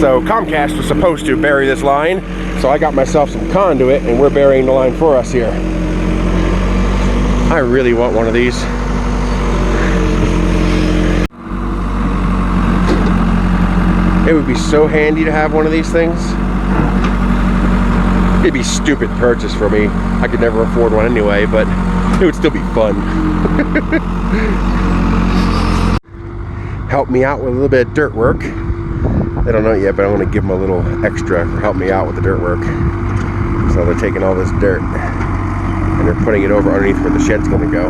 So Comcast was supposed to bury this line, so I got myself some conduit and we're burying the line for us here. I really want one of these. It would be so handy to have one of these things. It'd be a stupid purchase for me. I could never afford one anyway, but it would still be fun. Help me out with a little bit of dirt work. They don't know it yet, but I'm going to give them a little extra for helping me out with the dirt work. So they're taking all this dirt and they're putting it over underneath where the shed's going to go.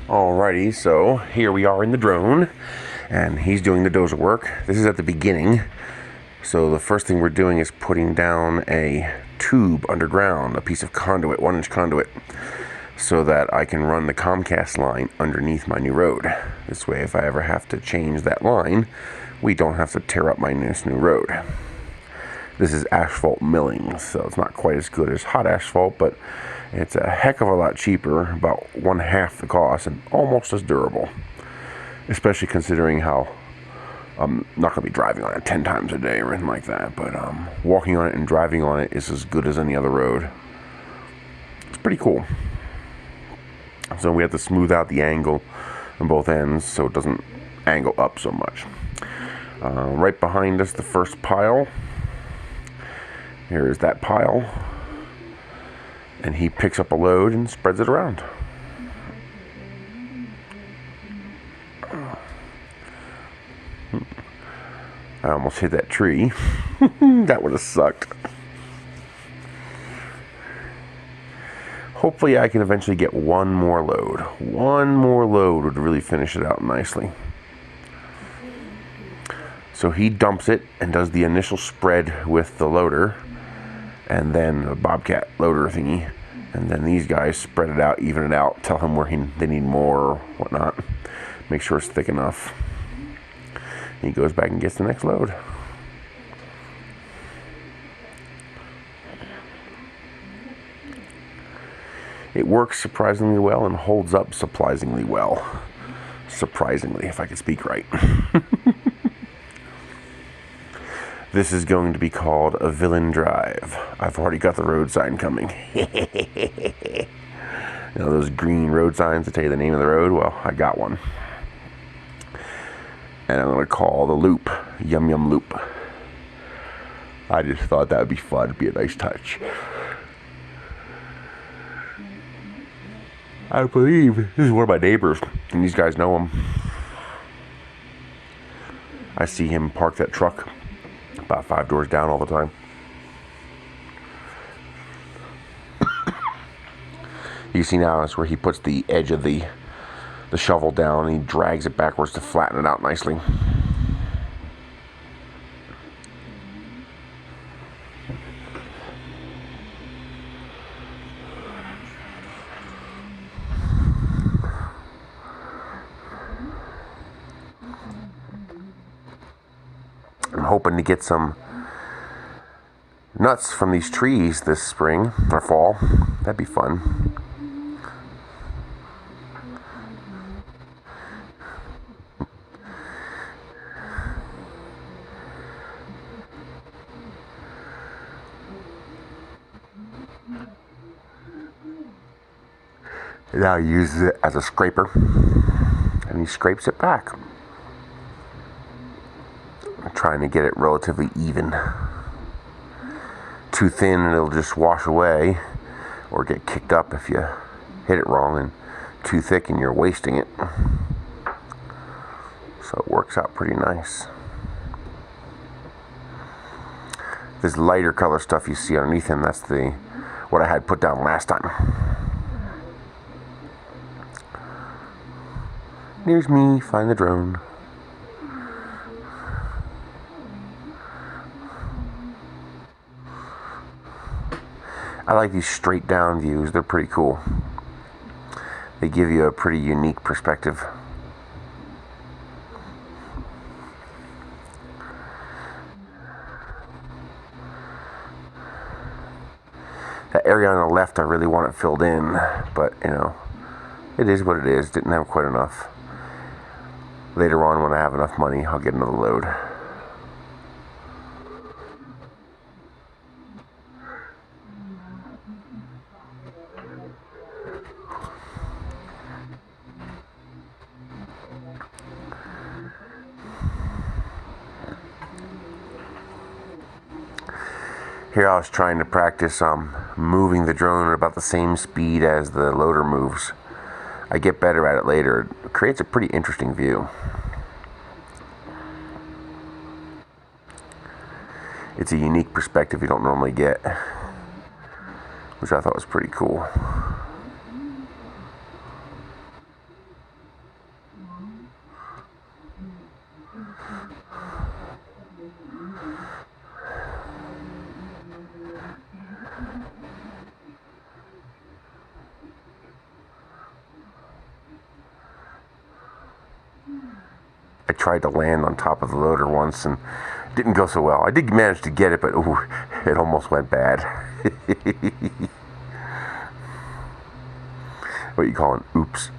Alrighty, so here we are in the drone, and he's doing the dozer work. This is at the beginning, so the first thing we're doing is putting down a tube underground, a piece of conduit, 1-inch conduit, so that I can run the Comcast line underneath my new road. This way, if I ever have to change that line, we don't have to tear up my new road. This is asphalt millings, so it's not quite as good as hot asphalt, but it's a heck of a lot cheaper, about 1/2 the cost, and almost as durable. Especially considering how I'm not going to be driving on it 10 times a day or anything like that, but walking on it and driving on it is as good as any other road. It's pretty cool. So we have to smooth out the angle on both ends so it doesn't angle up so much. Right behind us, the first pile. Here's that pile. And he picks up a load and spreads it around. I almost hit that tree. That would have sucked. Hopefully I can eventually get one more load. One more load would really finish it out nicely. So he dumps it and does the initial spread with the loader, and then the Bobcat loader thingy, and then these guys spread it out, even it out, tell him where they need more or whatnot, make sure it's thick enough. He goes back and gets the next load. It works surprisingly well and holds up surprisingly well. Surprisingly, if I could speak right. This is going to be called a Villain Drive. I've already got the road sign coming. You know, those green road signs that tell you the name of the road? Well, I got one. And I'm going to call the loop Yum Yum Loop. I just thought that would be fun. It'd be a nice touch. I believe this is one of my neighbors, and these guys know him. I see him park that truck about 5 doors down all the time. You see now is where he puts the edge of the shovel down and he drags it backwards to flatten it out nicely. I'm hoping to get some nuts from these trees this spring or fall. That'd be fun. Now he uses it as a scraper and he scrapes it back. I'm trying to get it relatively even. Too thin and it'll just wash away or get kicked up if you hit it wrong, and too thick and you're wasting it. So it works out pretty nice. This lighter color stuff you see underneath him, that's what I had put down last time. Here's me, find the drone. I like these straight down views, they're pretty cool. They give you a pretty unique perspective. That area on the left I really want it filled in, but you know, it is what it is. Didn't have quite enough. Later on, when I have enough money, I'll get another load. Here I was trying to practice moving the drone at about the same speed as the loader moves. I get better at it later. It creates a pretty interesting view. It's a unique perspective you don't normally get, which I thought was pretty cool. I tried to land on top of the loader once and didn't go so well. I did manage to get it, but ooh, it almost went bad. What you call an oops.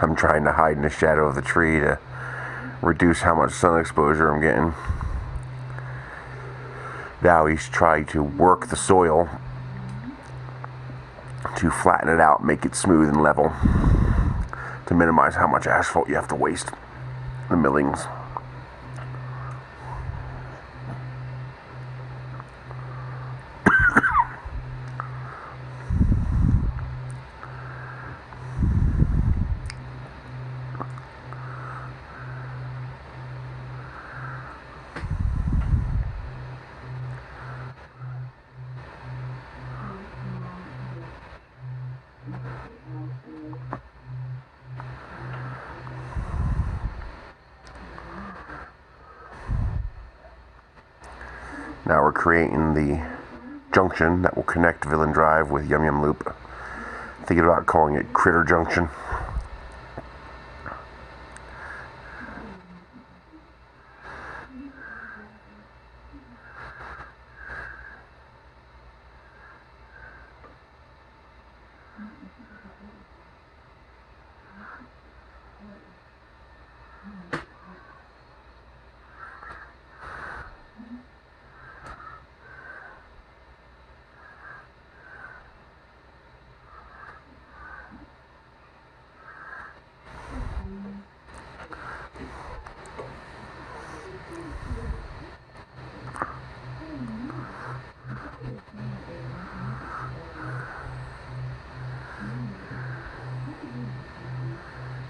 I'm trying to hide in the shadow of the tree to reduce how much sun exposure I'm getting. Now he's trying to work the soil to flatten it out, make it smooth and level, to minimize how much asphalt you have to waste. The millings. Now we're creating the junction that will connect Villain Drive with Yum Yum Loop. Thinking about calling it Critter Junction.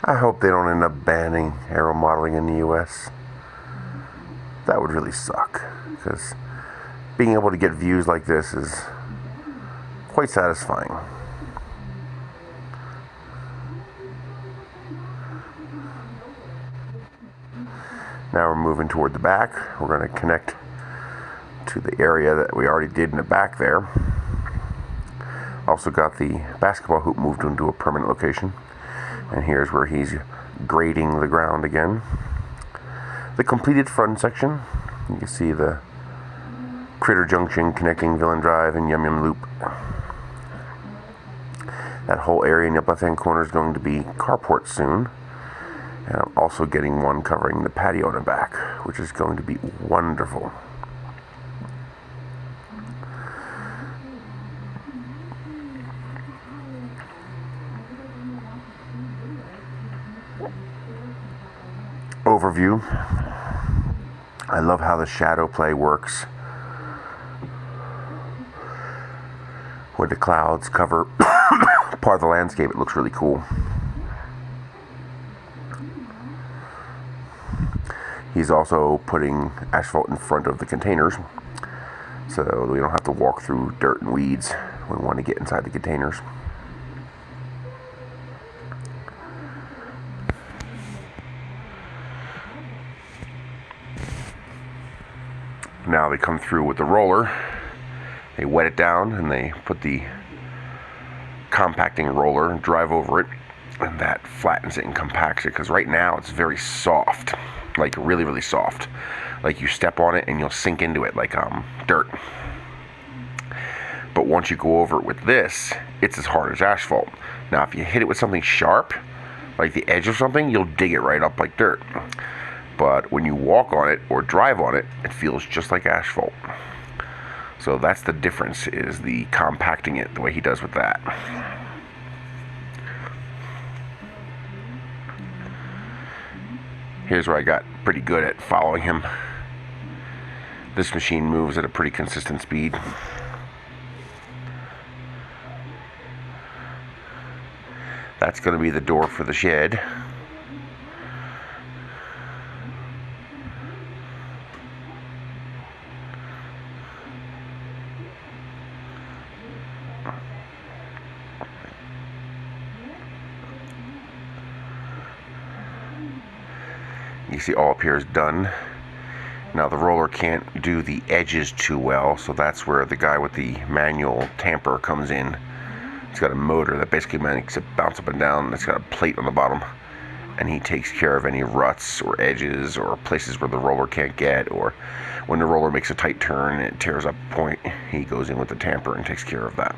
I hope they don't end up banning aero modeling in the US. That would really suck, because being able to get views like this is quite satisfying. Now we're moving toward the back. We're going to connect to the area that we already did in the back there. Also got the basketball hoop moved into a permanent location. And here's where he's grading the ground again. The completed front section. You can see the Critter Junction connecting Villain Drive and Yum Yum Loop. That whole area in the left hand corner is going to be carport soon. And I'm also getting one covering the patio in the back, which is going to be wonderful. Overview. I love how the shadow play works. When the clouds cover part of the landscape, it looks really cool. He's also putting asphalt in front of the containers, so we don't have to walk through dirt and weeds when we want to get inside the containers. Now they come through with the roller, they wet it down, and they put the compacting roller and drive over it, and that flattens it and compacts it, because right now it's very soft, like really, really soft. Like you step on it and you'll sink into it like dirt. But once you go over it with this, it's as hard as asphalt. Now if you hit it with something sharp, like the edge of something, you'll dig it right up like dirt. But when you walk on it or drive on it, it feels just like asphalt. So that's the difference, is the compacting it the way he does with that. Here's where I got pretty good at following him. This machine moves at a pretty consistent speed. That's going to be the door for the shed. You see all up here is done. Now the roller can't do the edges too well, so that's where the guy with the manual tamper comes in. It's got a motor that basically makes it bounce up and down, and it's got a plate on the bottom, and he takes care of any ruts or edges or places where the roller can't get, or when the roller makes a tight turn and it tears up a point, he goes in with the tamper and takes care of that.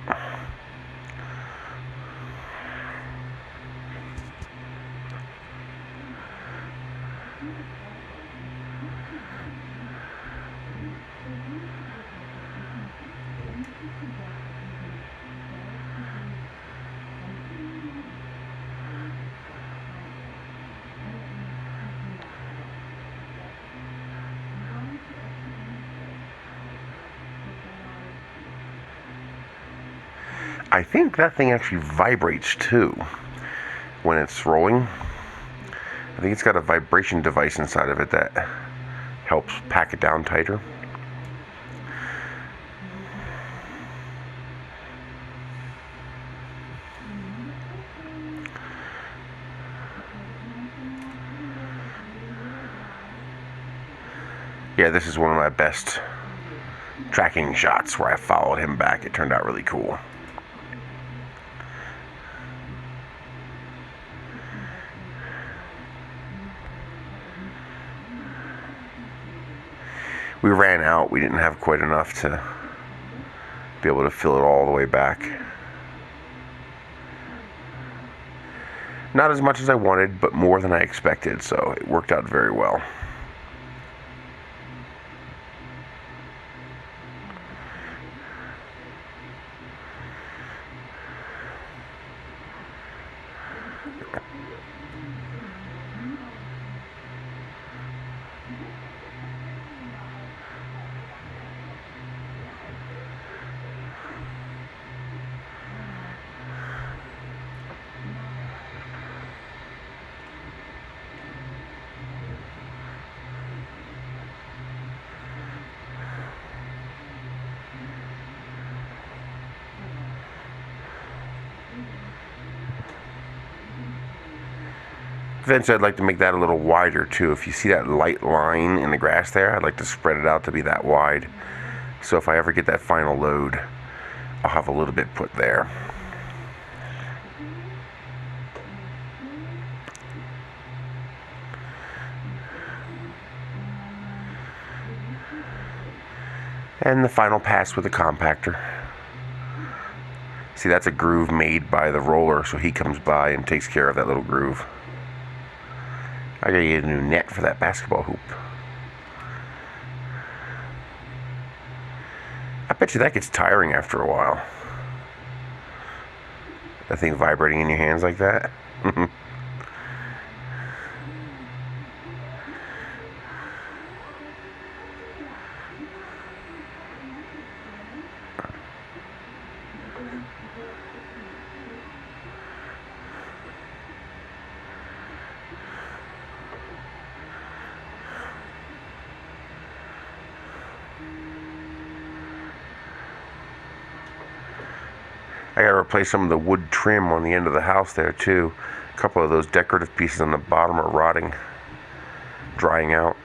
I think that thing actually vibrates too when it's rolling. I think it's got a vibration device inside of it that helps pack it down tighter. Yeah, this is one of my best tracking shots where I followed him back. It turned out really cool. We ran out. We didn't have quite enough to be able to fill it all the way back. Not as much as I wanted, but more than I expected, so it worked out very well. Eventually I'd like to make that a little wider too. If you see that light line in the grass there, I'd like to spread it out to be that wide. So if I ever get that final load, I'll have a little bit put there. And the final pass with the compactor. See, that's a groove made by the roller, so he comes by and takes care of that little groove. I gotta get a new net for that basketball hoop. I bet you that gets tiring after a while. That thing vibrating in your hands like that. I gotta replace some of the wood trim on the end of the house there too. A couple of those decorative pieces on the bottom are rotting, drying out.